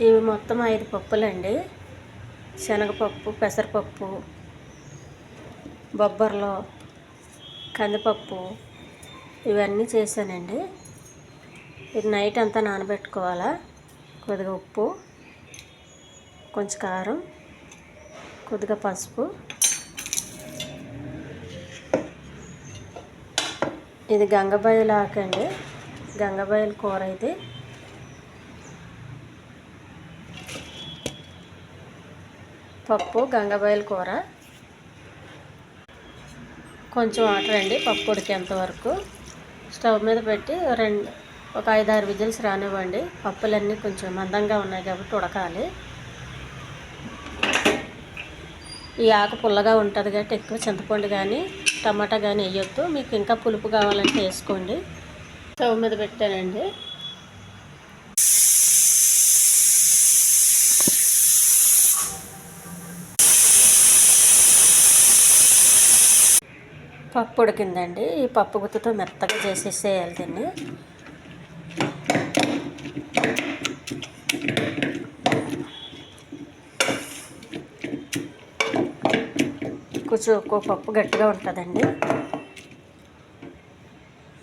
ఇవి మొత్తం 5 పప్పులండి. శనగపప్పు, పెసరపప్పు, బొబ్బర్లు, కందిపప్పు ఇవన్నీ చేశానండి. ఇది నైట్ అంతా నానబెట్టుకోవాలా. కొద్దిగా ఉప్పు, కొంచెం కారం, కొద్దిగా పసుపు. ఇది గంగబాయిల ఆకండి, గంగబాయిల కూర ఇది. పప్పు గంగబాయిల కూర. కొంచెం వాటర్ అండి పప్పు ఉడికేంత వరకు. స్టవ్ మీద పెట్టి ఒక 5-6 విజిల్స్ రానివ్వండి. పప్పులన్నీ కొంచెం మందంగా ఉన్నాయి కాబట్టి ఉడకాలి. ఈ ఆకు పుల్లగా ఉంటుంది కాబట్టి ఎక్కువ చింతపండు కానీ టమాటా కానీ వేయొద్దు. మీకు ఇంకా పులుపు కావాలంటే వేసుకోండి. స్టవ్ మీద పెట్టానండి. పప్పు ఉడికిందండి. ఈ పప్పు గుత్తుతో మెత్తగా చేసేసేయాలి దీన్ని. కొంచెం ఒక్కో పప్పు గట్టిగా ఉంటుందండి.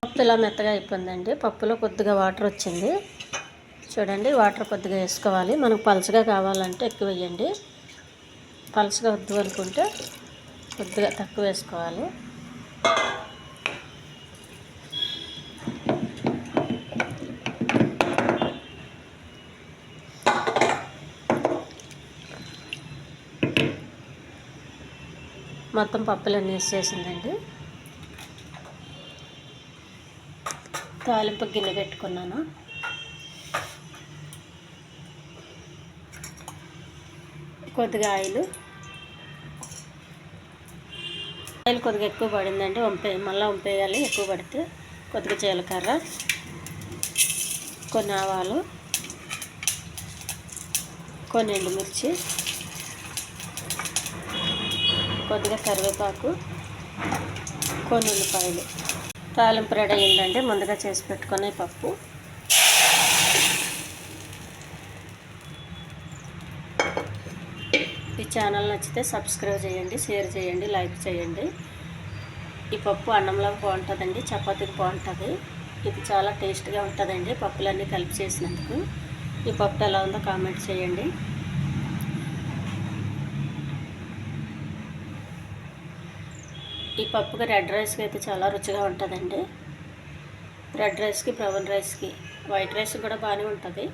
పప్పు ఇలా మెత్తగా అయిపోయిందండి. పప్పులో కొద్దిగా వాటర్ వచ్చింది చూడండి. వాటర్ కొద్దిగా వేసుకోవాలి. మనకు పలుచగా కావాలంటే ఎక్కువ వేయండి. పలుచగా వద్దు అనుకుంటే కొద్దిగా తక్కువ వేసుకోవాలి. మొత్తం పప్పులన్నీ వేసేసిందండి. తాలింపు గిన్నె పెట్టుకున్నాను. కొద్దిగా ఆయిల్ కొద్దిగా ఎక్కువ పడిందండి. మళ్ళీ వంపేయాలి ఎక్కువ పడితే. కొద్దిగా జీలకర్ర, కొన్ని ఆవాలు, కొన్ని ఎండుమిర్చి, కొద్దిగా కరివేపాకు, కొన్ని ఉల్లిపాయలు. తాలింపు రెడీ అయ్యిందండి. ముందుగా చేసి పెట్టుకునే పప్పు. ఈ ఛానల్ నచ్చితే సబ్స్క్రైబ్ చేయండి, షేర్ చేయండి, లైక్ చేయండి. ఈ పప్పు అన్నంలో బాగుంటుందండి, చపాతీకి బాగుంటుంది. ఇది చాలా టేస్ట్గా ఉంటుందండి పప్పులన్నీ కలిపి చేసినందుకు. ఈ పప్పు ఎలా ఉందో కామెంట్ చేయండి. ఈ పప్పుకి రెడ్ రైస్కి అయితే చాలా రుచిగా ఉంటుందండి. రెడ్ రైస్కి, బ్రౌన్ రైస్కి, వైట్ రైస్కి కూడా బాగానే ఉంటుంది.